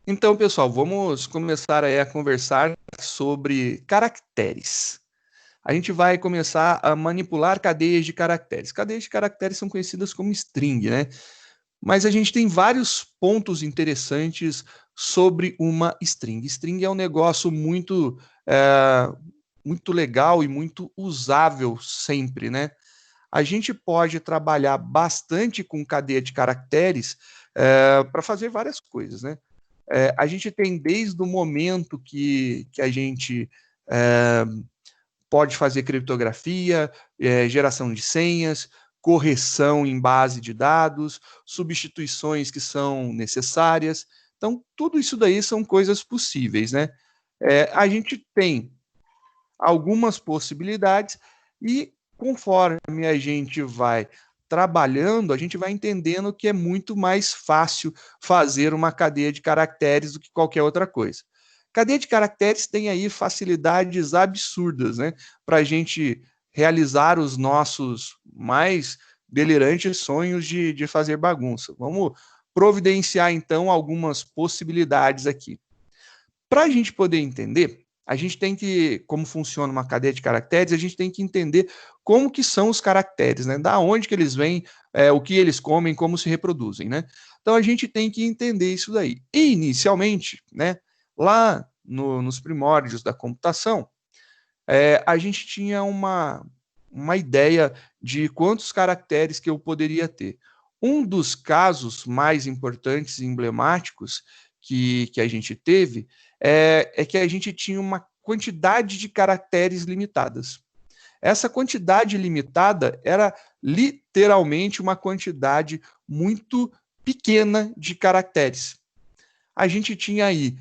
Então, pessoal, vamos começar aí a conversar sobre caracteres. A gente vai começar a manipular cadeias de caracteres. Cadeias de caracteres são conhecidas como string, né? Mas a gente tem vários pontos interessantes sobre uma string. String é um negócio muito legal e muito usável sempre, né? A gente pode trabalhar bastante com cadeia de caracteres para fazer várias coisas, né? A gente tem desde o momento que a gente é, pode fazer criptografia, geração de senhas, correção em base de dados, substituições que são necessárias. Então, tudo isso daí são coisas possíveis, né? A gente tem algumas possibilidades e conforme a gente vai trabalhando, a gente vai entendendo que é muito mais fácil fazer uma cadeia de caracteres do que qualquer outra coisa. Cadeia de caracteres tem aí facilidades absurdas, né, para a gente realizar os nossos mais delirantes sonhos de fazer bagunça. Vamos providenciar, então, algumas possibilidades aqui. Para a gente poder entender, a gente tem que, como funciona uma cadeia de caracteres, a gente tem que entender como que são os caracteres, né? Da onde que eles vêm, o que eles comem, como se reproduzem, né? Então a gente tem que entender isso daí. E inicialmente, né, lá nos primórdios da computação, a gente tinha uma ideia de quantos caracteres que eu poderia ter. Um dos casos mais importantes e emblemáticos que a gente teve é que a gente tinha uma quantidade de caracteres limitadas. Essa quantidade limitada era literalmente uma quantidade muito pequena de caracteres. A gente tinha aí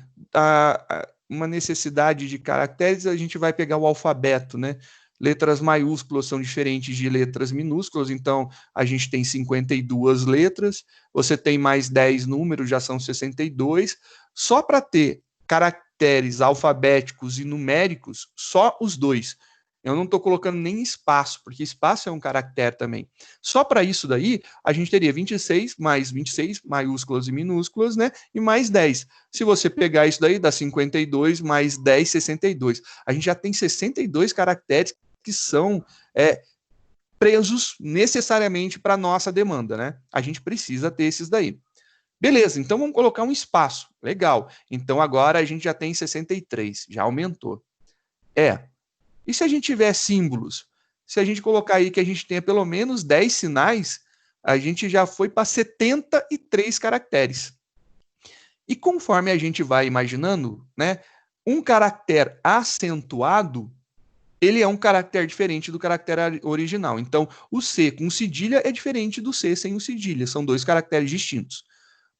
uma necessidade de caracteres, a gente vai pegar o alfabeto, né? Letras maiúsculas são diferentes de letras minúsculas, então a gente tem 52 letras, você tem mais 10 números, já são 62. Só para ter caracteres alfabéticos e numéricos, só os dois. Eu não estou colocando nem espaço, porque espaço é um caractere também. Só para isso daí, a gente teria 26 mais 26, maiúsculas e minúsculas, né? E mais 10. Se você pegar isso daí, dá 52 mais 10, 62. A gente já tem 62 caracteres que são presos necessariamente para a nossa demanda, né? A gente precisa ter esses daí. Beleza, então vamos colocar um espaço. Legal. Então agora a gente já tem 63, já aumentou. E se a gente tiver símbolos? Se a gente colocar aí que a gente tenha pelo menos 10 sinais, a gente já foi para 73 caracteres. E conforme a gente vai imaginando, né, um caractere acentuado, ele é um caractere diferente do caractere original. Então, o C com cedilha é diferente do C sem o cedilha. São dois caracteres distintos.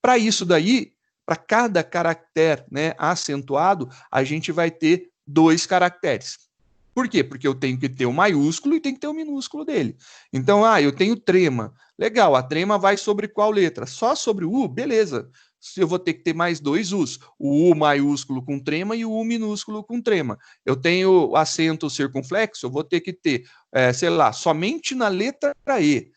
Para isso daí, para cada caractere, né, acentuado, a gente vai ter dois caracteres. Por quê? Porque eu tenho que ter o maiúsculo e tem que ter o minúsculo dele. Então, eu tenho trema. Legal, a trema vai sobre qual letra? Só sobre o U? Beleza. Eu vou ter que ter mais dois U's. O U maiúsculo com trema e o U minúsculo com trema. Eu tenho acento circunflexo, eu vou ter que ter, sei lá, somente na letra E.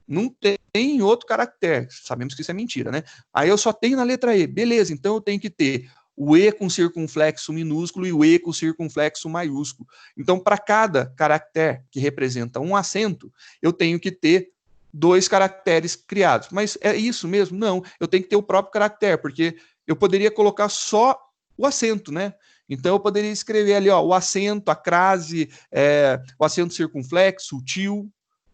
Não tem outro caractere. Sabemos que isso é mentira, né? Aí eu só tenho na letra E. Beleza, então eu tenho que ter o E com circunflexo minúsculo e o E com circunflexo maiúsculo. Então, para cada caractere que representa um acento, eu tenho que ter dois caracteres criados. Mas é isso mesmo? Não, eu tenho que ter o próprio caractere, porque eu poderia colocar só o acento, né? Então eu poderia escrever ali, ó, o acento, a crase, o acento circunflexo, o til.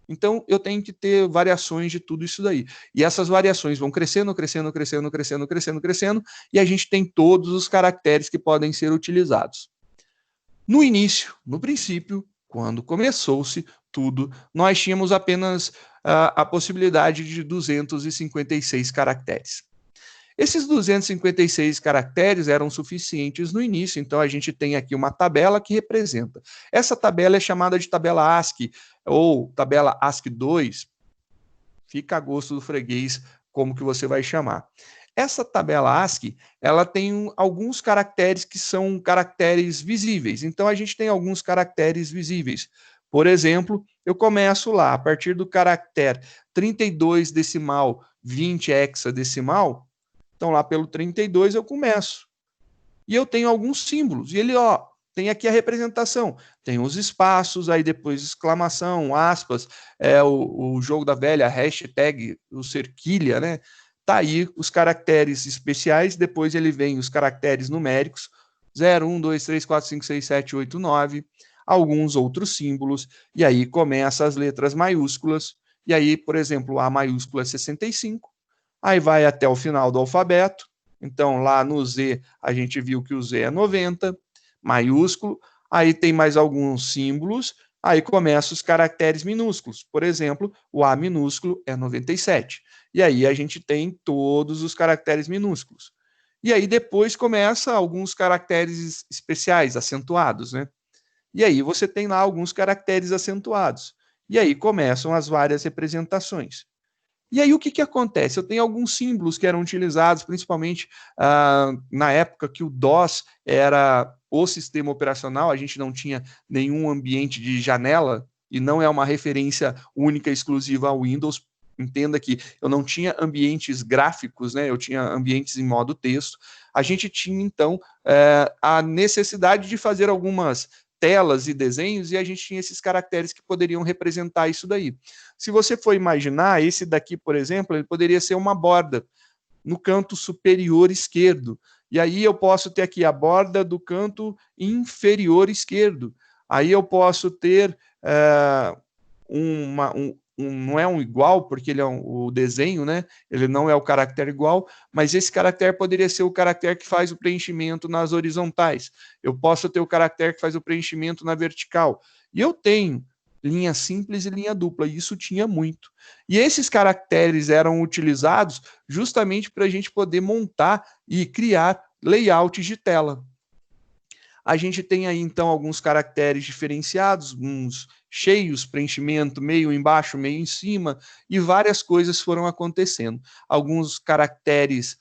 Então, eu tenho que ter variações de tudo isso daí. E essas variações vão crescendo, crescendo, crescendo, crescendo, crescendo, crescendo, e a gente tem todos os caracteres que podem ser utilizados. No início, no princípio, quando começou-se tudo, nós tínhamos apenas a possibilidade de 256 caracteres. Esses 256 caracteres eram suficientes no início, então a gente tem aqui uma tabela que representa. Essa tabela é chamada de tabela ASCII ou tabela ASCII2, fica a gosto do freguês como que você vai chamar. Essa tabela ASCII, ela tem alguns caracteres que são caracteres visíveis. Então a gente tem alguns caracteres visíveis. Por exemplo, eu começo lá, a partir do caractere 32 decimal, 20 hexadecimal, Então, lá pelo 32 eu começo. E eu tenho alguns símbolos. E ele, ó, tem aqui a representação. Tem os espaços, aí depois exclamação, aspas, o jogo da velha, hashtag, o cerquilha, né? Tá aí os caracteres especiais, depois ele vem os caracteres numéricos, 0, 1, 2, 3, 4, 5, 6, 7, 8, 9, alguns outros símbolos, e aí começa as letras maiúsculas, e aí, por exemplo, A maiúsculo é 65, aí vai até o final do alfabeto, então lá no Z a gente viu que o Z é 90, maiúsculo, aí tem mais alguns símbolos, aí começam os caracteres minúsculos, por exemplo, o A minúsculo é 97, e aí a gente tem todos os caracteres minúsculos. E aí depois começa alguns caracteres especiais, acentuados, né? E aí você tem lá alguns caracteres acentuados. E aí começam as várias representações. E aí o que acontece? Eu tenho alguns símbolos que eram utilizados, principalmente na época que o DOS era o sistema operacional, a gente não tinha nenhum ambiente de janela, e não é uma referência única e exclusiva ao Windows. Entenda que eu não tinha ambientes gráficos, né? Eu tinha ambientes em modo texto. A gente tinha, então, a necessidade de fazer algumas telas e desenhos, e a gente tinha esses caracteres que poderiam representar isso daí. Se você for imaginar, esse daqui, por exemplo, ele poderia ser uma borda no canto superior esquerdo. E aí eu posso ter aqui a borda do canto inferior esquerdo. Aí eu posso ter não é um igual, porque ele é o desenho, né? Ele não é o caractere igual, mas esse caractere poderia ser o caractere que faz o preenchimento nas horizontais. Eu posso ter o caractere que faz o preenchimento na vertical. E eu tenho linha simples e linha dupla, e isso tinha muito. E esses caracteres eram utilizados justamente para a gente poder montar e criar layouts de tela. A gente tem aí, então, alguns caracteres diferenciados, uns cheios, preenchimento, meio embaixo, meio em cima, e várias coisas foram acontecendo. Alguns caracteres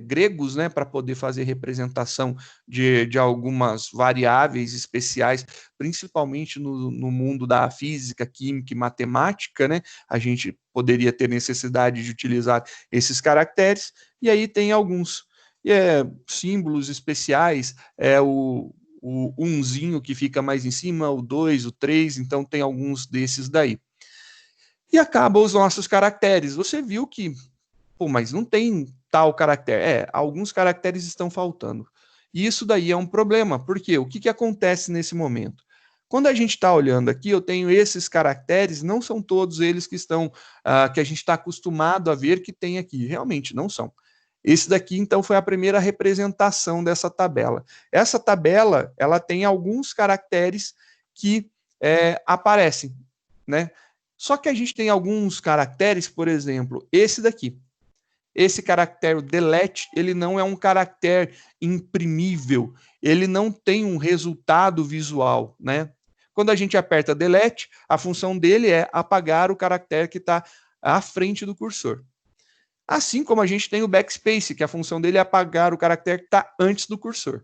gregos, né, para poder fazer representação de algumas variáveis especiais, principalmente no mundo da física, química e matemática, né, a gente poderia ter necessidade de utilizar esses caracteres, e aí tem alguns símbolos especiais, o umzinho que fica mais em cima, o 2, o 3, então tem alguns desses daí. E acabam os nossos caracteres. Você viu que, pô, mas não tem tal caractere. Alguns caracteres estão faltando. E isso daí é um problema, porque o que acontece nesse momento? Quando a gente está olhando aqui, eu tenho esses caracteres, não são todos eles que estão, que a gente está acostumado a ver que tem aqui. Realmente, não são. Esse daqui, então, foi a primeira representação dessa tabela. Essa tabela, ela tem alguns caracteres que aparecem, né? Só que a gente tem alguns caracteres, por exemplo, esse daqui. Esse caractere delete, ele não é um caractere imprimível, ele não tem um resultado visual, né? Quando a gente aperta delete, a função dele é apagar o caractere que está à frente do cursor. Assim como a gente tem o backspace, que a função dele é apagar o caractere que está antes do cursor.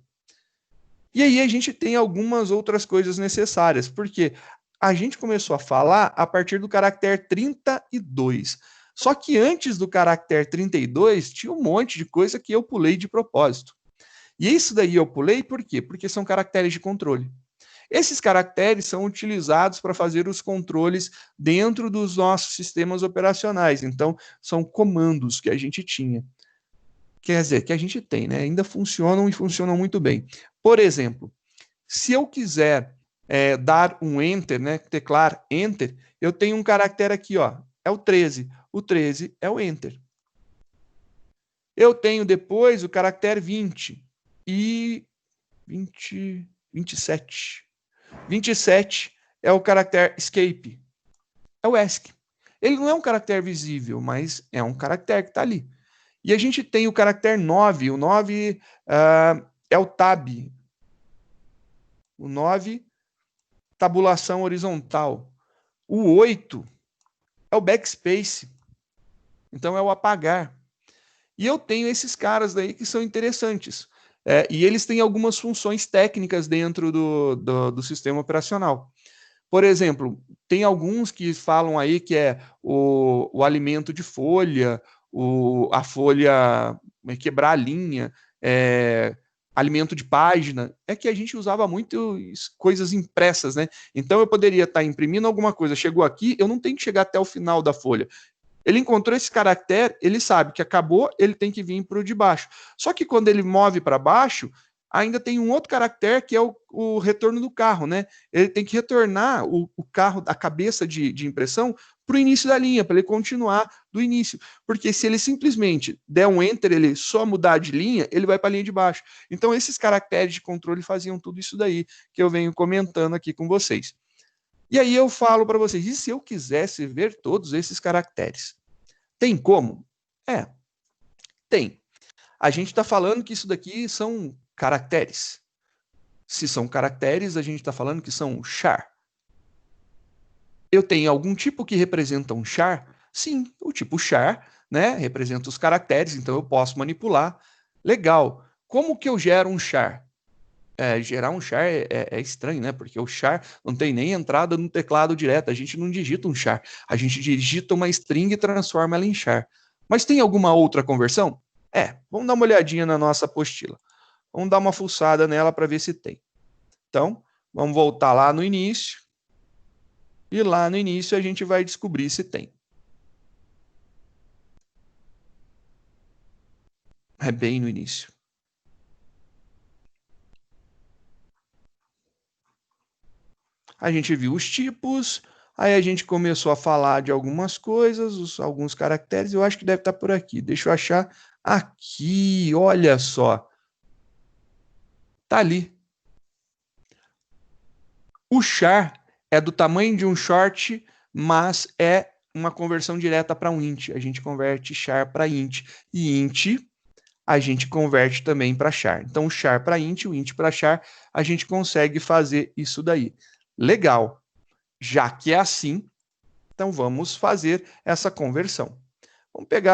E aí a gente tem algumas outras coisas necessárias, porque a gente começou a falar a partir do caractere 32. Só que antes do caractere 32, tinha um monte de coisa que eu pulei de propósito. E isso daí eu pulei por quê? Porque são caracteres de controle. Esses caracteres são utilizados para fazer os controles dentro dos nossos sistemas operacionais. Então, são comandos que a gente tinha. Quer dizer, que a gente tem, né? Ainda funcionam e funcionam muito bem. Por exemplo, se eu quiser dar um enter, né? Teclar enter, eu tenho um caractere aqui, ó. É o 13. O 13 é o enter. Eu tenho depois o caractere 20 e 27. 27 é o caractere escape. É o ESC. Ele não é um caractere visível, mas é um caractere que está ali. E a gente tem o caractere 9. O 9 é o tab. O 9, tabulação horizontal. O 8 é o backspace. Então é o apagar. E eu tenho esses caras daí que são interessantes. E eles têm algumas funções técnicas dentro do sistema operacional. Por exemplo, tem alguns que falam aí que é o alimento de folha, a folha, quebrar a linha, alimento de página, é que a gente usava muito coisas impressas, né? Então eu poderia estar imprimindo alguma coisa, chegou aqui, eu não tenho que chegar até o final da folha. Ele encontrou esse caractere, ele sabe que acabou, ele tem que vir para o de baixo. Só que quando ele move para baixo, ainda tem um outro caractere que é o retorno do carro, né? Ele tem que retornar o carro, a cabeça de impressão, para o início da linha, para ele continuar do início. Porque se ele simplesmente der um enter, ele só mudar de linha, ele vai para a linha de baixo. Então, esses caracteres de controle faziam tudo isso daí que eu venho comentando aqui com vocês. E aí eu falo para vocês, e se eu quisesse ver todos esses caracteres? Tem como? Tem. A gente está falando que isso daqui são caracteres. Se são caracteres, a gente está falando que são char. Eu tenho algum tipo que representa um char? Sim, o tipo char, né, representa os caracteres, então eu posso manipular. Legal. Como que eu gero um char? Gerar um char é estranho, né? Porque o char não tem nem entrada no teclado direto. A gente não digita um char. A gente digita uma string e transforma ela em char. Mas tem alguma outra conversão? Vamos dar uma olhadinha na nossa apostila. Vamos dar uma fuçada nela para ver se tem. Então, vamos voltar lá no início. E lá no início a gente vai descobrir se tem. É bem no início. A gente viu os tipos, aí a gente começou a falar de algumas coisas, alguns caracteres, eu acho que deve estar por aqui. Deixa eu achar aqui, olha só. Tá ali. O char é do tamanho de um short, mas é uma conversão direta para um int. A gente converte char para int. E int a gente converte também para char. Então, o char para int, o int para char, a gente consegue fazer isso daí. Legal. Já que é assim, então vamos fazer essa conversão.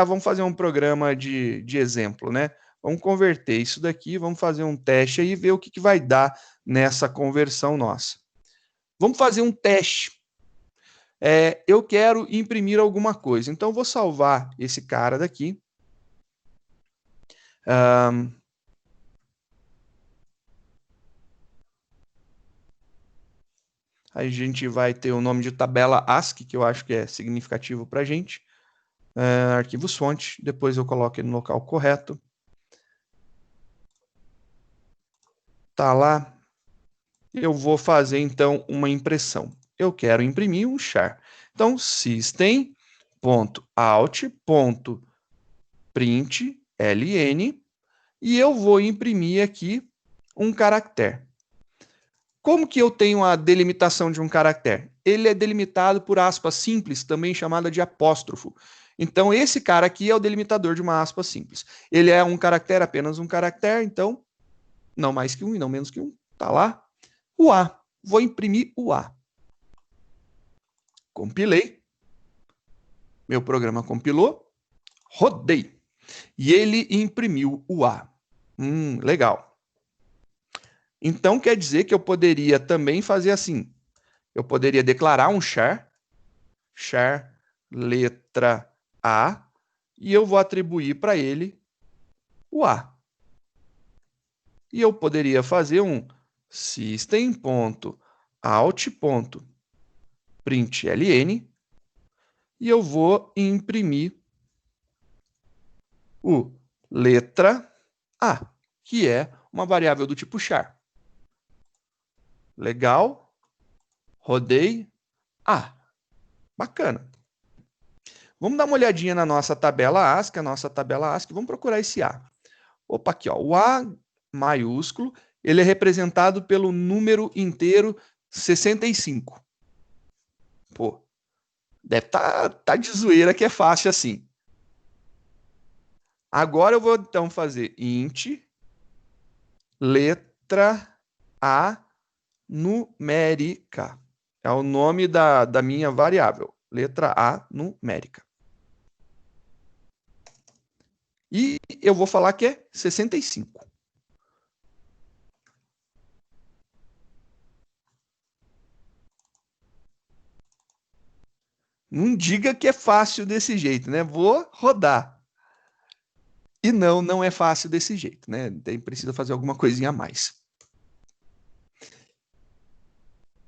Vamos fazer um programa de exemplo, né? Vamos converter isso daqui, vamos fazer um teste aí e ver o que vai dar nessa conversão nossa. Vamos fazer um teste. Eu quero imprimir alguma coisa, então vou salvar esse cara daqui. A gente vai ter o nome de tabela ASCII, que eu acho que é significativo para a gente. Arquivos fonte, depois eu coloco ele no local correto. Tá lá. Eu vou fazer, então, uma impressão. Eu quero imprimir um char. Então, system.out.println e eu vou imprimir aqui um caractere. Como que eu tenho a delimitação de um caractere? Ele é delimitado por aspas simples, também chamada de apóstrofo. Então, esse cara aqui é o delimitador de uma aspa simples. Ele é um caractere, apenas um caractere, então, não mais que um e não menos que um. Tá lá. O A. Vou imprimir o A. Compilei. Meu programa compilou. Rodei. E ele imprimiu o A. Legal. Então, quer dizer que eu poderia também fazer assim. Eu poderia declarar um char letra A, e eu vou atribuir para ele o A. E eu poderia fazer um system.out.println e eu vou imprimir o letra A, que é uma variável do tipo char. Legal. Rodei. Bacana. Vamos dar uma olhadinha na nossa tabela ASCII, vamos procurar esse A. Opa, aqui, ó, o A maiúsculo, ele é representado pelo número inteiro 65. Pô, deve tá de zoeira que é fácil assim. Agora eu vou então fazer int letra A numérica. É o nome da minha variável. Letra A numérica. E eu vou falar que é 65. Não diga que é fácil desse jeito, né? Vou rodar. E não, não é fácil desse jeito, né? Precisa fazer alguma coisinha a mais.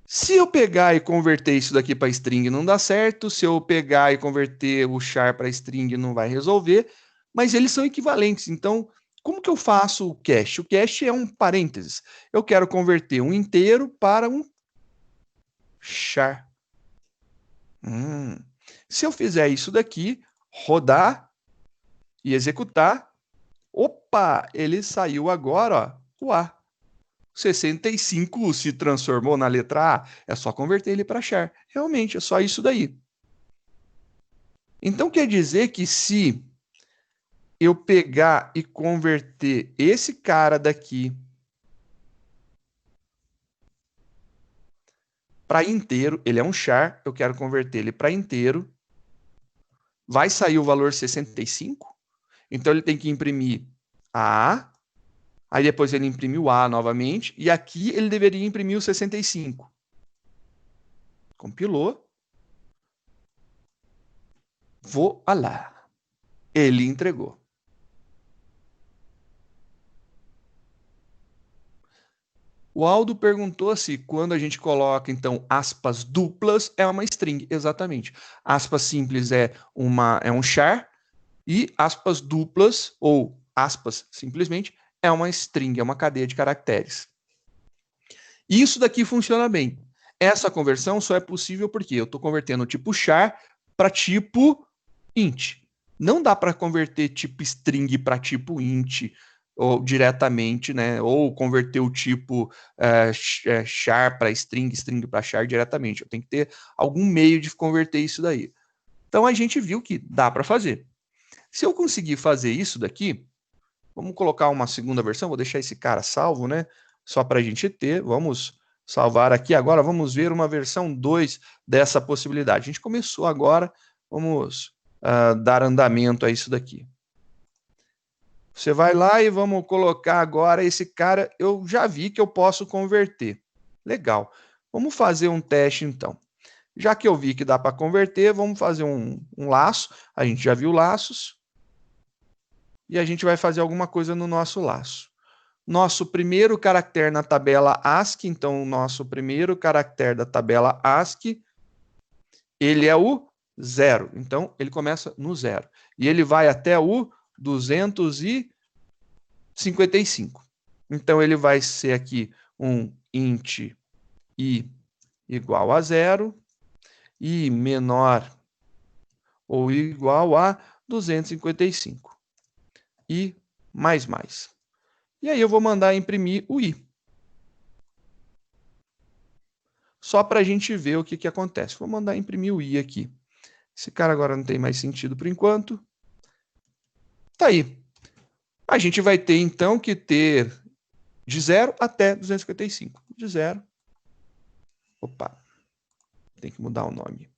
Se eu pegar e converter isso daqui para string, não dá certo. Se eu pegar e converter o char para string, não vai resolver. Mas eles são equivalentes. Então, como que eu faço o cache? O cache é um parênteses. Eu quero converter um inteiro para um char. Se eu fizer isso daqui, rodar e executar, opa, ele saiu agora, ó, o A. 65 se transformou na letra A, é só converter ele para char. Realmente, é só isso daí. Então, quer dizer que se eu pegar e converter esse cara daqui para inteiro, ele é um char, eu quero converter ele para inteiro, vai sair o valor 65, então ele tem que imprimir A, aí depois ele imprime o A novamente, e aqui ele deveria imprimir o 65. Compilou. Voilá. Ele entregou. O Aldo perguntou se quando a gente coloca, então, aspas duplas, é uma string. Exatamente. Aspas simples é um char, e aspas duplas, ou aspas simplesmente, é uma string, é uma cadeia de caracteres. E isso daqui funciona bem. Essa conversão só é possível porque eu estou convertendo o tipo char para tipo int. Não dá para converter tipo string para tipo int ou diretamente, né? Ou converter o tipo char para string, string para char diretamente. Eu tenho que ter algum meio de converter isso daí. Então a gente viu que dá para fazer. Se eu conseguir fazer isso daqui, vamos colocar uma segunda versão, vou deixar esse cara salvo, né? Só para a gente ter, vamos salvar aqui agora, vamos ver uma versão 2 dessa possibilidade. A gente começou agora, vamos dar andamento a isso daqui. Você vai lá e vamos colocar agora esse cara, eu já vi que eu posso converter. Legal. Vamos fazer um teste então. Já que eu vi que dá para converter, vamos fazer um laço. A gente já viu laços. E a gente vai fazer alguma coisa no nosso laço. Nosso primeiro caractere na tabela ASCII, então o nosso primeiro caractere da tabela ASCII, ele é o 0. Então, ele começa no 0. E ele vai até o 255. Então, ele vai ser aqui um int i igual a 0 e menor ou igual a 255. E mais. E aí eu vou mandar imprimir o i. Só para a gente ver o que acontece. Vou mandar imprimir o i aqui. Esse cara agora não tem mais sentido por enquanto. Tá aí. A gente vai ter, então, que ter de 0 até 255. De 0. Opa. Tem que mudar o nome.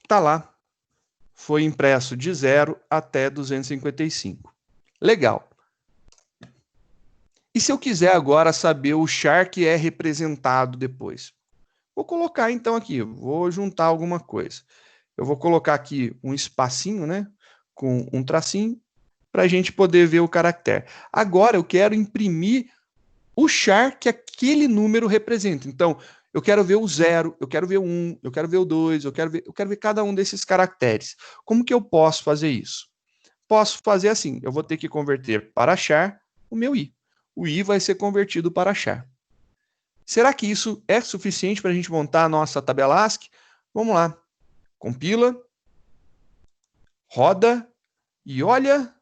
Tá lá. Foi impresso de 0 até 255. Legal. E se eu quiser agora saber o char que é representado depois? Vou colocar então aqui, vou juntar alguma coisa. Eu vou colocar aqui um espacinho, né? Com um tracinho, para a gente poder ver o caractere. Agora eu quero imprimir o char que aquele número representa. Então, eu quero ver o 0, eu quero ver o 1, eu quero ver o 2, eu quero ver cada um desses caracteres. Como que eu posso fazer isso? Posso fazer assim, eu vou ter que converter para char o meu i. O i vai ser convertido para char. Será que isso é suficiente para a gente montar a nossa tabela ASCII? Vamos lá. Compila, roda e olha,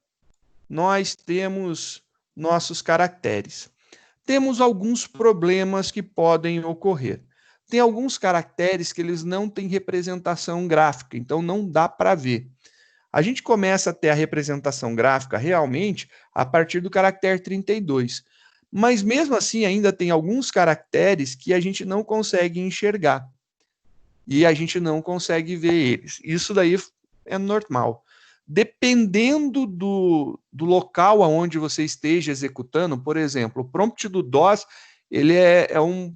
nós temos nossos caracteres. Temos alguns problemas que podem ocorrer. Tem alguns caracteres que eles não têm representação gráfica, então não dá para ver. A gente começa a ter a representação gráfica realmente a partir do caractere 32. Mas mesmo assim ainda tem alguns caracteres que a gente não consegue enxergar. E a gente não consegue ver eles. Isso daí é normal. Dependendo do local aonde você esteja executando, por exemplo, o prompt do DOS, ele é um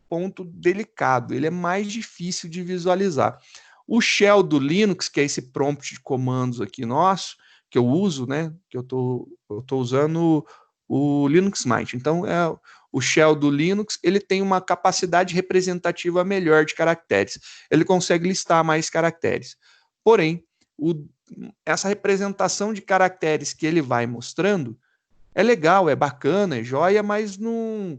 ponto delicado, ele é mais difícil de visualizar. O shell do Linux, que é esse prompt de comandos aqui nosso, que eu uso, né, que eu tô usando o Linux Mint. Então, o shell do Linux, ele tem uma capacidade representativa melhor de caracteres. Ele consegue listar mais caracteres. Porém, essa representação de caracteres que ele vai mostrando é legal, é bacana, é joia, mas não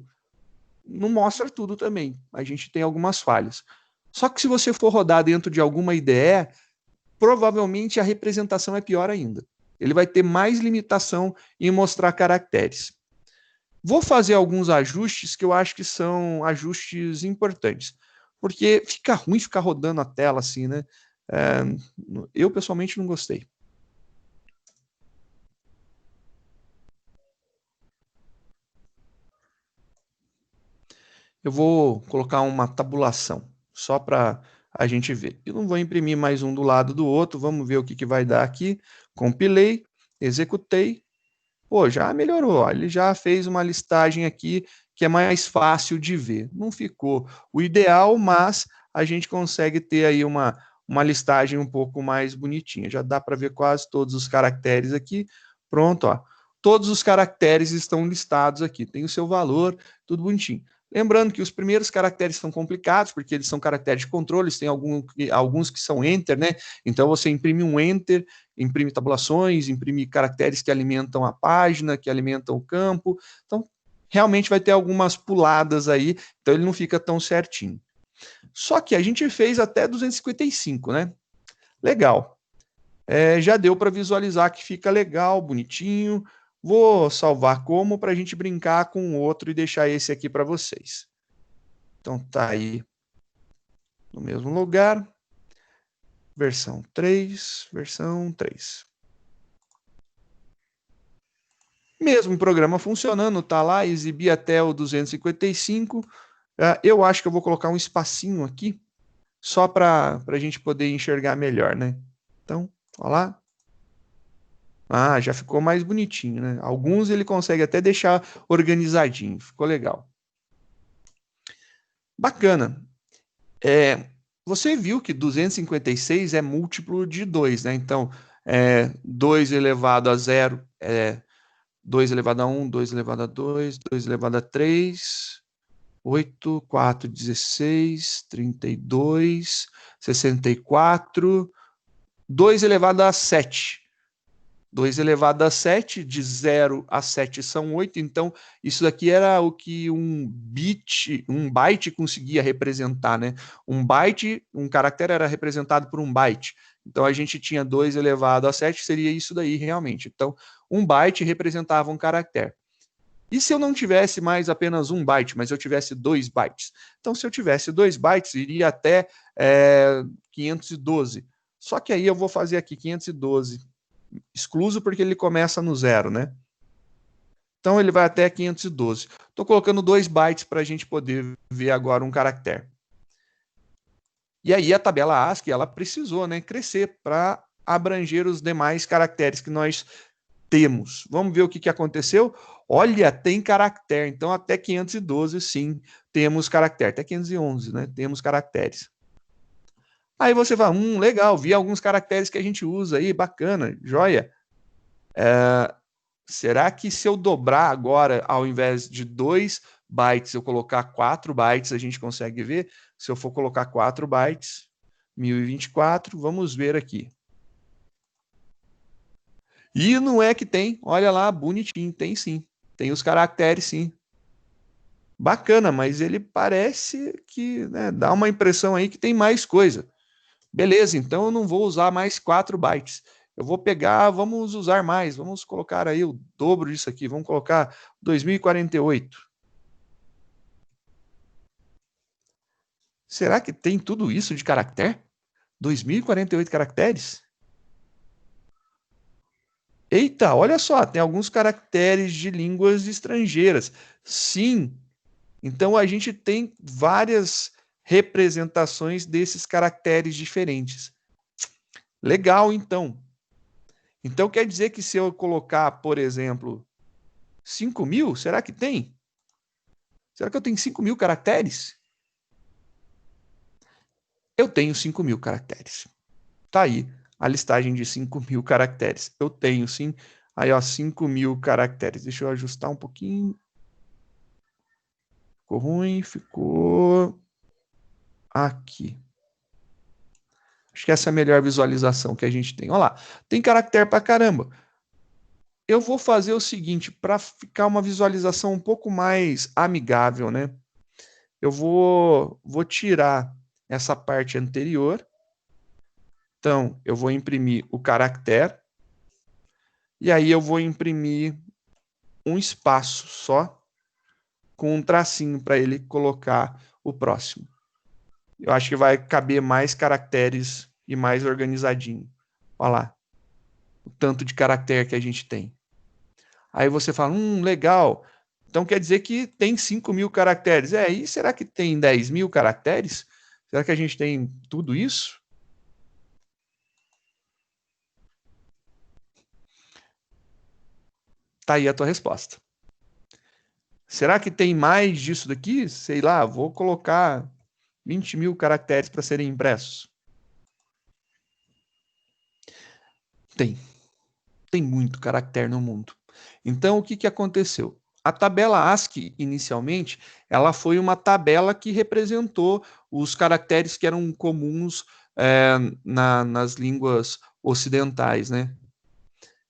mostra tudo também. A gente tem algumas falhas. Só que se você for rodar dentro de alguma IDE, provavelmente a representação é pior ainda. Ele vai ter mais limitação em mostrar caracteres. Vou fazer alguns ajustes que eu acho que são ajustes importantes, porque fica ruim ficar rodando a tela assim, né? Eu pessoalmente não gostei. Eu vou colocar uma tabulação, só para a gente ver. Eu não vou imprimir mais um do lado do outro, vamos ver o que vai dar aqui. Compilei, executei. Pô, já melhorou, ó. Ele já fez uma listagem aqui que é mais fácil de ver. Não ficou o ideal, mas a gente consegue ter aí uma listagem um pouco mais bonitinha. Já dá para ver quase todos os caracteres aqui. Pronto, ó. Todos os caracteres estão listados aqui. Tem o seu valor, tudo bonitinho. Lembrando que os primeiros caracteres são complicados, porque eles são caracteres de controle, tem alguns que são enter, né? Então você imprime um enter, imprime tabulações, imprime caracteres que alimentam a página, que alimentam o campo. Então, realmente vai ter algumas puladas aí, então ele não fica tão certinho. Só que a gente fez até 255, né? Legal. Já deu para visualizar que fica legal, bonitinho. Vou salvar como para a gente brincar com o outro e deixar esse aqui para vocês. Então tá aí no mesmo lugar. Versão 3, versão 3. Mesmo o programa funcionando, tá lá, exibir até o 255. Eu acho que eu vou colocar um espacinho aqui, só para a gente poder enxergar melhor, né? Então, olha lá. Ah, já ficou mais bonitinho, né? Alguns ele consegue até deixar organizadinho, ficou legal. Bacana. Você viu que 256 é múltiplo de 2, né? Então, 2 elevado a 0 é 2 elevado a 1, 2 elevado a 2, 2 elevado a 3, 8, 4, 16, 32, 64, 2 elevado a 7. 2 elevado a 7, de 0 a 7 são 8, então isso daqui era o que um byte conseguia representar, né? Um caractere era representado por um byte. Então a gente tinha 2 elevado a 7, seria isso daí realmente. Então, um byte representava um caractere. E se eu não tivesse mais apenas um byte, mas eu tivesse 2 bytes? Então, se eu tivesse 2 bytes, iria até 512. Só que aí eu vou fazer aqui 512 excluso porque ele começa no 0, né? Então ele vai até 512. Estou colocando 2 bytes para a gente poder ver agora um caractere. E aí a tabela ASCII ela precisou, né, crescer para abranger os demais caracteres que nós temos. Vamos ver o que aconteceu? Olha, tem caractere. Então até 512 sim temos caractere. Até 511, né? Temos caracteres. Aí você vai, legal, vi alguns caracteres que a gente usa aí, bacana, joia. Será que se eu dobrar agora, ao invés de 2 bytes, eu colocar 4 bytes, a gente consegue ver? Se eu for colocar 4 bytes, 1024, vamos ver aqui. E não é que tem, olha lá, bonitinho, tem sim. Tem os caracteres sim. Bacana, mas ele parece que, né, dá uma impressão aí que tem mais coisa. Beleza, então eu não vou usar mais 4 bytes. Eu vou pegar, vamos usar mais, vamos colocar aí o dobro disso aqui, vamos colocar 2048. Será que tem tudo isso de caractere? 2048 caracteres? Eita, olha só, tem alguns caracteres de línguas estrangeiras. Sim, então a gente tem várias representações desses caracteres diferentes. Legal, então. Então, quer dizer que se eu colocar, por exemplo, 5.000, será que tem? Será que eu tenho 5.000 caracteres? Eu tenho 5.000 caracteres. Tá aí a listagem de 5.000 caracteres. Eu tenho, sim. Aí, ó, 5.000 caracteres. Deixa eu ajustar um pouquinho. Ficou ruim, ficou aqui. Acho que essa é a melhor visualização que a gente tem. Olha lá, tem caractere pra caramba. Eu vou fazer o seguinte, para ficar uma visualização um pouco mais amigável, né? Eu vou tirar essa parte anterior. Então, eu vou imprimir o caractere. E aí eu vou imprimir um espaço só, com um tracinho para ele colocar o próximo. Eu acho que vai caber mais caracteres e mais organizadinho. Olha lá, o tanto de caractere que a gente tem. Aí você fala, legal. Então quer dizer que tem 5.000 caracteres. E será que tem 10.000 caracteres? Será que a gente tem tudo isso? Tá aí a tua resposta. Será que tem mais disso daqui? Sei lá, vou colocar 20.000 caracteres para serem impressos. Tem. Tem muito caractere no mundo. Então, o que aconteceu? A tabela ASCII, inicialmente, ela foi uma tabela que representou os caracteres que eram comuns nas línguas ocidentais, né?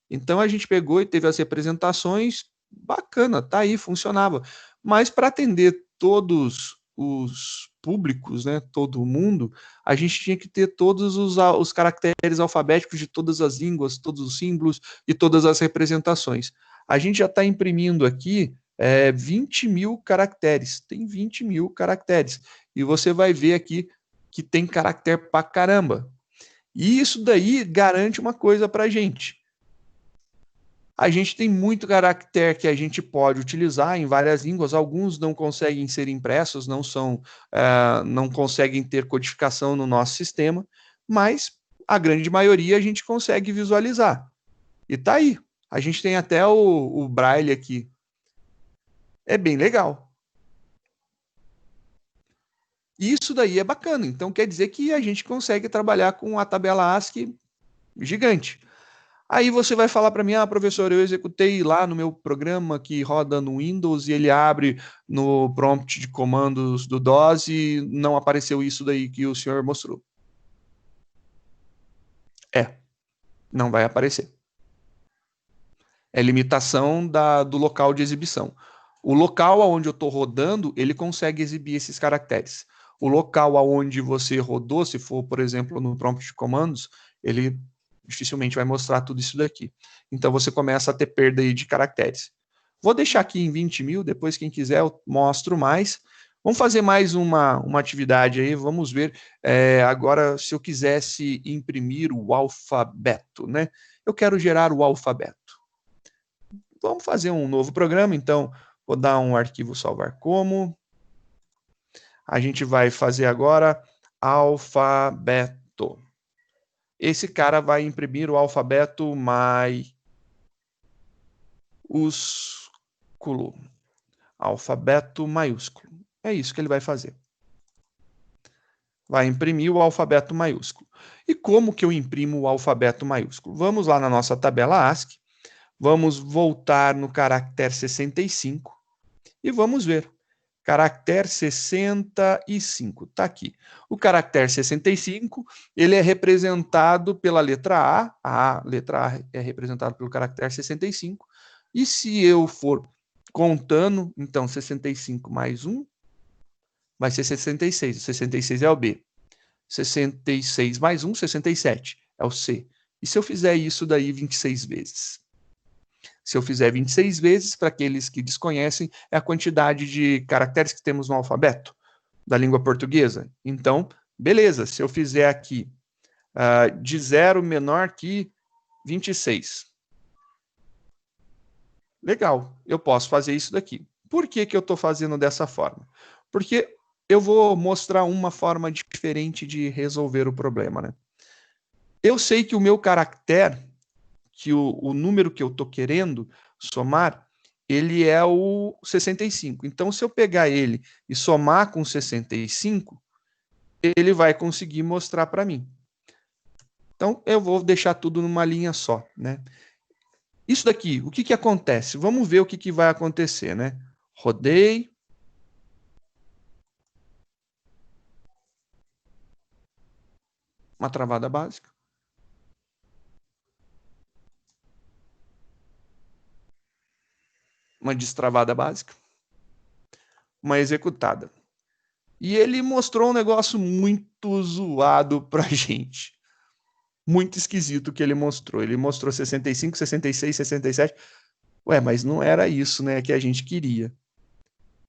Então, a gente pegou e teve as representações, bacana, tá aí, funcionava. Mas para atender todos os públicos, né, todo mundo, a gente tinha que ter todos os caracteres alfabéticos de todas as línguas, todos os símbolos e todas as representações. A gente já está imprimindo aqui 20.000 caracteres, tem 20.000 caracteres, e você vai ver aqui que tem caractere pra caramba. E isso daí garante uma coisa para a gente. A gente tem muito caractere que a gente pode utilizar em várias línguas. Alguns não conseguem ser impressos, não conseguem ter codificação no nosso sistema, mas a grande maioria a gente consegue visualizar. E tá aí. A gente tem até o Braille aqui. É bem legal. Isso daí é bacana. Então quer dizer que a gente consegue trabalhar com a tabela ASCII gigante. Aí você vai falar para mim, professor, eu executei lá no meu programa que roda no Windows e ele abre no prompt de comandos do DOS e não apareceu isso daí que o senhor mostrou. Não vai aparecer. É limitação do local de exibição. O local onde eu estou rodando, ele consegue exibir esses caracteres. O local onde você rodou, se for, por exemplo, no prompt de comandos, ele dificilmente vai mostrar tudo isso daqui. Então você começa a ter perda aí de caracteres. Vou deixar aqui em 20.000, depois quem quiser eu mostro mais. Vamos fazer mais uma atividade aí, vamos ver agora se eu quisesse imprimir o alfabeto, né? Eu quero gerar o alfabeto. Vamos fazer um novo programa, então vou dar um arquivo salvar como. A gente vai fazer agora alfabeto. Esse cara vai imprimir o alfabeto maiúsculo. Alfabeto maiúsculo. É isso que ele vai fazer. Vai imprimir o alfabeto maiúsculo. E como que eu imprimo o alfabeto maiúsculo? Vamos lá na nossa tabela ASCII. Vamos voltar no caractere 65 e vamos ver. Caractere 65, está aqui. O caractere 65, ele é representado pela letra A letra A é representada pelo caractere 65, e se eu for contando, então 65 mais 1, vai ser 66, o 66 é o B. 66 mais 1, 67, é o C. E se eu fizer isso daí 26 vezes? Se eu fizer 26 vezes, para aqueles que desconhecem, é a quantidade de caracteres que temos no alfabeto da língua portuguesa. Então, beleza, se eu fizer aqui de 0 menor que 26. Legal, eu posso fazer isso daqui. Por que eu estou fazendo dessa forma? Porque eu vou mostrar uma forma diferente de resolver o problema, né? Eu sei que o meu caractere que o número que eu estou querendo somar, ele é o 65. Então, se eu pegar ele e somar com 65, ele vai conseguir mostrar para mim. Então, eu vou deixar tudo numa linha só, né? Isso daqui, o que que acontece? Vamos ver o que que vai acontecer, né? Rodei. Uma travada básica. Uma destravada básica. Uma executada. E ele mostrou um negócio muito zoado pra gente. Muito esquisito que ele mostrou. Ele mostrou 65, 66, 67. Ué, mas não era isso, né, que a gente queria.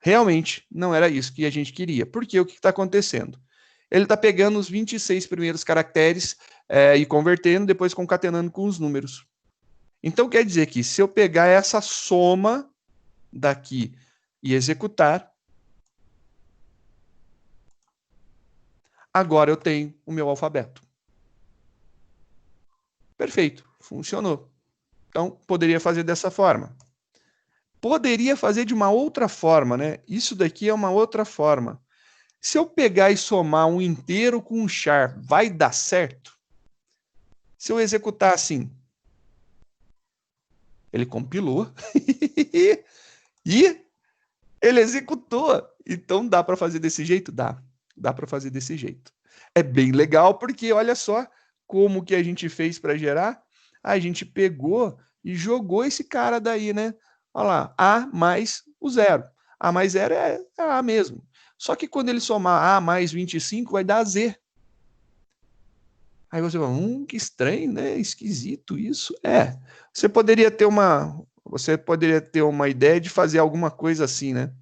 Realmente não era isso que a gente queria. Porque o que está acontecendo? Ele está pegando os 26 primeiros caracteres e convertendo, depois concatenando com os números. Então quer dizer que se eu pegar essa soma daqui e executar, agora eu tenho o meu alfabeto. Perfeito, funcionou. Então, poderia fazer dessa forma. Poderia fazer de uma outra forma, né? Isso daqui é uma outra forma. Se eu pegar e somar um inteiro com um char, vai dar certo? Se eu executar assim, ele compilou e ele executou. Então, dá para fazer desse jeito? Dá. Dá para fazer desse jeito. É bem legal porque olha só como que a gente fez para gerar. A gente pegou e jogou esse cara daí, né? Olha lá, A mais o zero. A mais zero é A mesmo. Só que quando ele somar A mais 25, vai dar Z. Aí você fala, que estranho, né? Esquisito isso. Você poderia ter uma ideia de fazer alguma coisa assim, né?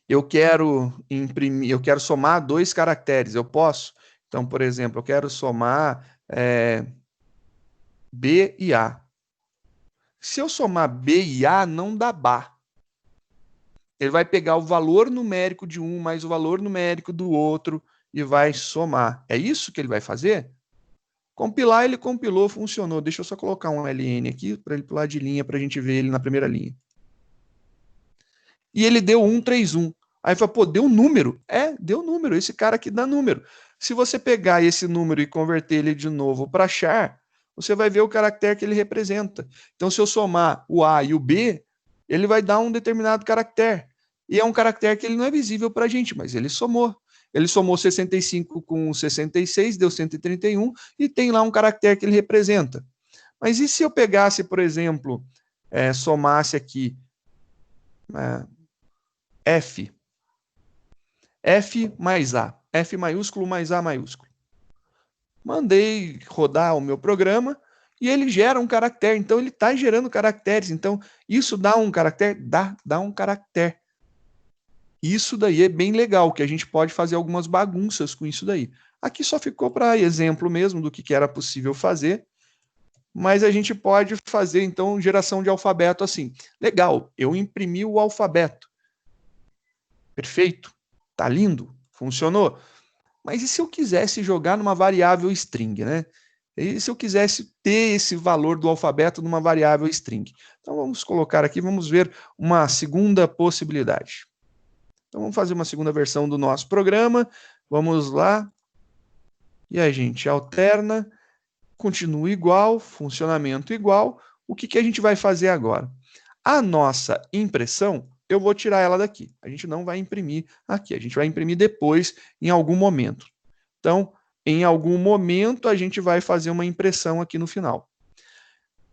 Eu quero imprimir, eu quero somar dois caracteres, eu posso? Então, por exemplo, eu quero somar B e A. Se eu somar B e A, não dá BA. Ele vai pegar o valor numérico de um mais o valor numérico do outro e vai somar. É isso que ele vai fazer? Compilar, ele compilou, funcionou. Deixa eu só colocar um LN aqui para ele pular de linha para a gente ver ele na primeira linha. E ele deu 131. Aí fala, pô, deu número. Deu número. Esse cara aqui dá número. Se você pegar esse número e converter ele de novo para char, você vai ver o caractere que ele representa. Então, se eu somar o A e o B, ele vai dar um determinado caractere. E é um caractere que ele não é visível para a gente, mas ele somou. Ele somou 65 com 66, deu 131, e tem lá um caractere que ele representa. Mas e se eu pegasse, por exemplo, somasse aqui F mais A. F maiúsculo mais A maiúsculo. Mandei rodar o meu programa e ele gera um caractere. Então, ele está gerando caracteres. Então, isso dá um caractere? Dá um caractere. Isso daí é bem legal, que a gente pode fazer algumas bagunças com isso daí. Aqui só ficou para exemplo mesmo do que era possível fazer, mas a gente pode fazer, então, geração de alfabeto assim. Legal, eu imprimi o alfabeto. Perfeito, tá lindo, funcionou. Mas e se eu quisesse jogar numa variável string, né? E se eu quisesse ter esse valor do alfabeto numa variável string? Então vamos colocar aqui, vamos ver uma segunda possibilidade. Então vamos fazer uma segunda versão do nosso programa. Vamos lá. E a gente alterna, continua igual, funcionamento igual. O que, que a gente vai fazer agora? A nossa impressão, eu vou tirar ela daqui. A gente não vai imprimir aqui, a gente vai imprimir depois, em algum momento. Então, em algum momento, a gente vai fazer uma impressão aqui no final.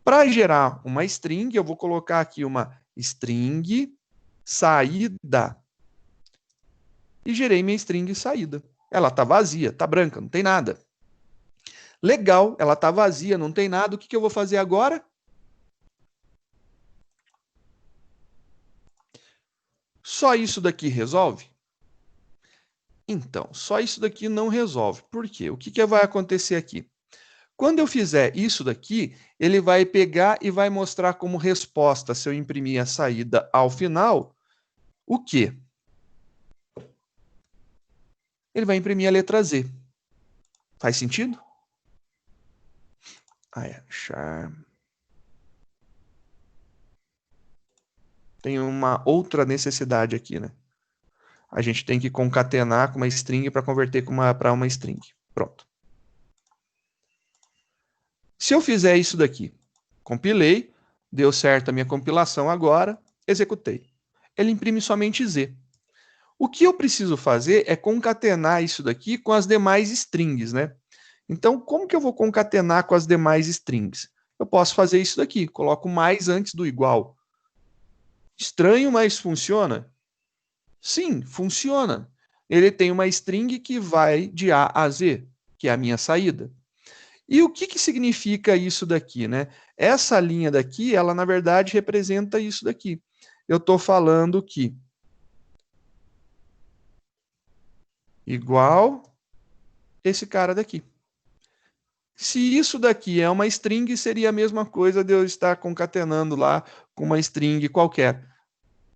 Para gerar uma string, eu vou colocar aqui uma string saída. E gerei minha string saída. Ela está vazia, está branca, não tem nada. Legal, ela está vazia, não tem nada. O que eu vou fazer agora? Só isso daqui resolve? Então, só isso daqui não resolve. Por quê? O que vai acontecer aqui? Quando eu fizer isso daqui, ele vai pegar e vai mostrar como resposta, se eu imprimir a saída ao final, o quê? Ele vai imprimir a letra Z. Faz sentido? char. Tem uma outra necessidade aqui, né? A gente tem que concatenar com uma string para converter para uma string. Pronto. Se eu fizer isso daqui, compilei, deu certo a minha compilação agora, executei. Ele imprime somente Z. O que eu preciso fazer é concatenar isso daqui com as demais strings, né? Então, como que eu vou concatenar com as demais strings? Eu posso fazer isso daqui, coloco mais antes do igual. Estranho, mas funciona? Sim, funciona. Ele tem uma string que vai de A a Z, que é a minha saída. E o que significa isso daqui, né? Essa linha daqui, ela na verdade representa isso daqui. Eu estou falando que igual esse cara daqui. Se isso daqui é uma string, seria a mesma coisa de eu estar concatenando lá com uma string qualquer.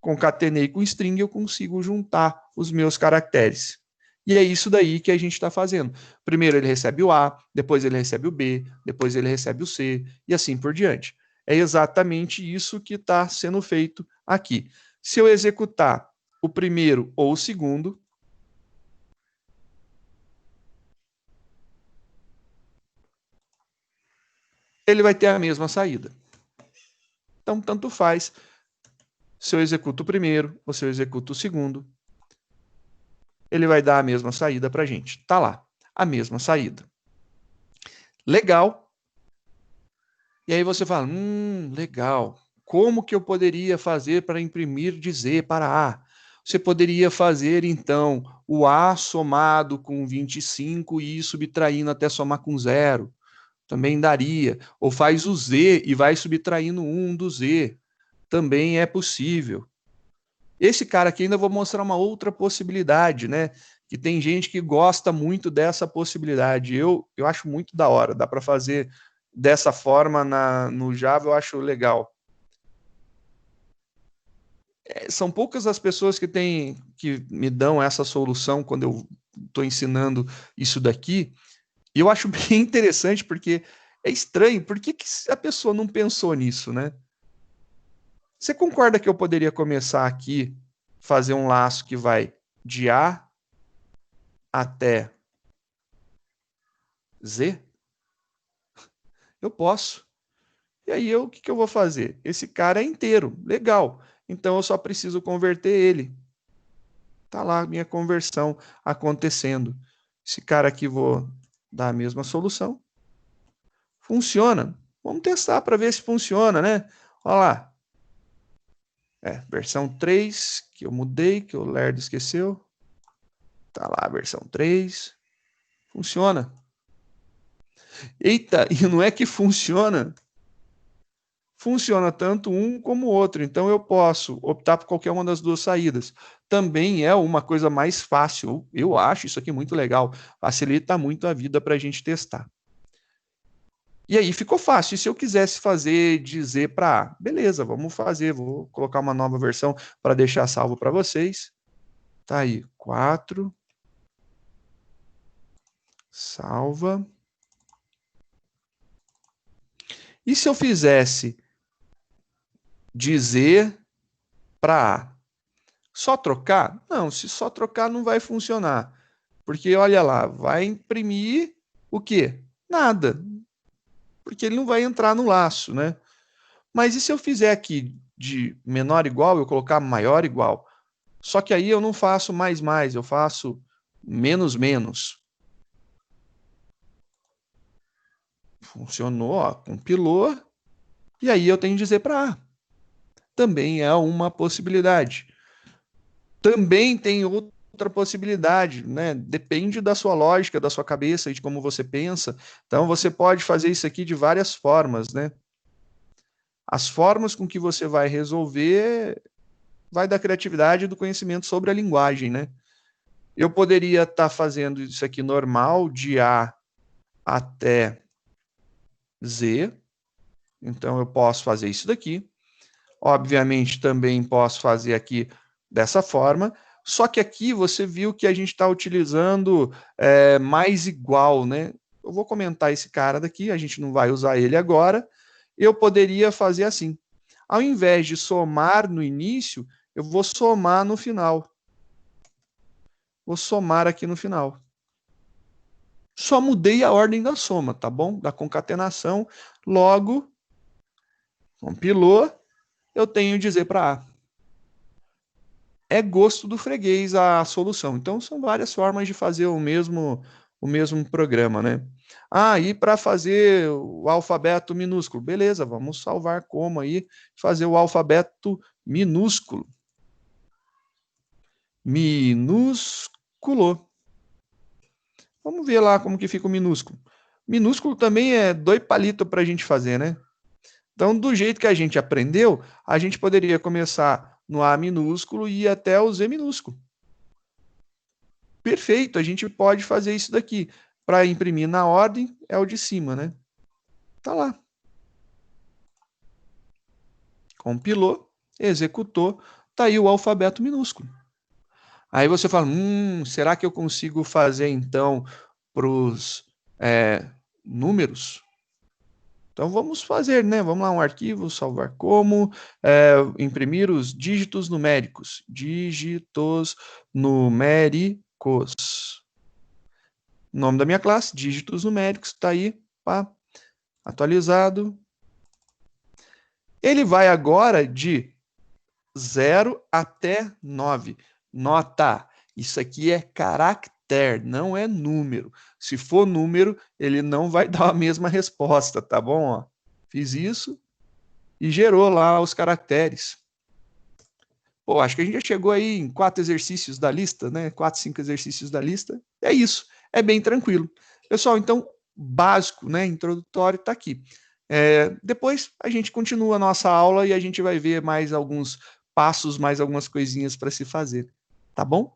Concatenei com string, eu consigo juntar os meus caracteres. E é isso daí que a gente está fazendo. Primeiro ele recebe o A, depois ele recebe o B, depois ele recebe o C, e assim por diante. É exatamente isso que está sendo feito aqui. Se eu executar o primeiro ou o segundo, ele vai ter a mesma saída. Então, tanto faz se eu executo o primeiro ou se eu executo o segundo, ele vai dar a mesma saída para a gente. Tá lá, a mesma saída. Legal. E aí você fala, legal. Como que eu poderia fazer para imprimir de Z para A? Você poderia fazer, então, o A somado com 25 e ir subtraindo até somar com 0. Também daria. Ou faz o Z e vai subtraindo 1 do Z. Também é possível. Esse cara aqui ainda vou mostrar uma outra possibilidade, né? Que tem gente que gosta muito dessa possibilidade. Eu acho muito da hora. Dá para fazer dessa forma no Java, eu acho legal. São poucas as pessoas que me dão essa solução quando eu estou ensinando isso daqui. E eu acho bem interessante, porque é estranho. Por que a pessoa não pensou nisso, né? Você concorda que eu poderia começar aqui, fazer um laço que vai de A até Z? Eu posso. E aí, o que eu vou fazer? Esse cara é inteiro, legal. Então, eu só preciso converter ele. Tá lá a minha conversão acontecendo. Esse cara aqui, vou dar a mesma solução. Funciona. Vamos testar para ver se funciona, né? Olha lá. Versão 3, que eu mudei, que o Lerdo esqueceu. Tá lá a versão 3. Funciona. Eita, e não é que funciona. Funciona tanto um como o outro. Então, eu posso optar por qualquer uma das duas saídas. Também é uma coisa mais fácil. Eu acho isso aqui muito legal. Facilita muito a vida para a gente testar. E aí ficou fácil. E se eu quisesse fazer de Z para A? Beleza, vamos fazer. Vou colocar uma nova versão para deixar salvo para vocês. Tá aí, 4. Salva. E se eu fizesse de Z para A? Só trocar? Não, se só trocar não vai funcionar. Porque, olha lá, vai imprimir o quê? Nada. Porque ele não vai entrar no laço, né? Mas e se eu fizer aqui de menor igual, eu colocar maior igual? Só que aí eu não faço mais, eu faço menos, menos. Funcionou, ó, compilou. E aí eu tenho que dizer para A. Também é uma possibilidade. Também tem outra possibilidade, né? Depende da sua lógica, da sua cabeça e de como você pensa. Então você pode fazer isso aqui de várias formas, né? As formas com que você vai resolver vai da criatividade e do conhecimento sobre a linguagem, né? Eu poderia estar fazendo isso aqui normal, de A até Z. Então eu posso fazer isso daqui. Obviamente também posso fazer aqui dessa forma. Só que aqui você viu que a gente está utilizando mais igual, né? eu vou comentar esse cara daqui, a gente não vai usar ele agora. Eu poderia fazer assim. Ao invés de somar no início, eu vou somar no final. Vou somar aqui no final. Só mudei a ordem da soma, tá bom? Da concatenação. Logo, compilou, eu tenho que dizer para A. É gosto do freguês a solução. Então, são várias formas de fazer o mesmo programa, né? E para fazer o alfabeto minúsculo. Beleza, vamos salvar como aí, fazer o alfabeto minúsculo. Minúsculo. Vamos ver lá como que fica o minúsculo. Minúsculo também é 2 palitos para a gente fazer, né? Então, do jeito que a gente aprendeu, a gente poderia começar no A minúsculo e ir até o Z minúsculo. Perfeito, a gente pode fazer isso daqui. Para imprimir na ordem, é o de cima, né? Tá lá. Compilou, executou, tá aí o alfabeto minúsculo. Aí você fala, será que eu consigo fazer, então, para os números? Então, vamos fazer, né? Vamos lá, um arquivo, salvar como, imprimir os dígitos numéricos. Dígitos numéricos. Nome da minha classe, dígitos numéricos, está aí, pá, atualizado. Ele vai agora de 0 até 9. Nota, isso aqui é caractere, não é número. Se for número, ele não vai dar a mesma resposta, tá bom? Ó, fiz isso e gerou lá os caracteres. Pô, acho que a gente já chegou aí em 4 exercícios da lista, né? 4, 5 exercícios da lista. É isso, é bem tranquilo. Pessoal, então, básico, né? Introdutório está aqui. Depois a gente continua a nossa aula e a gente vai ver mais alguns passos, mais algumas coisinhas para se fazer. Tá bom?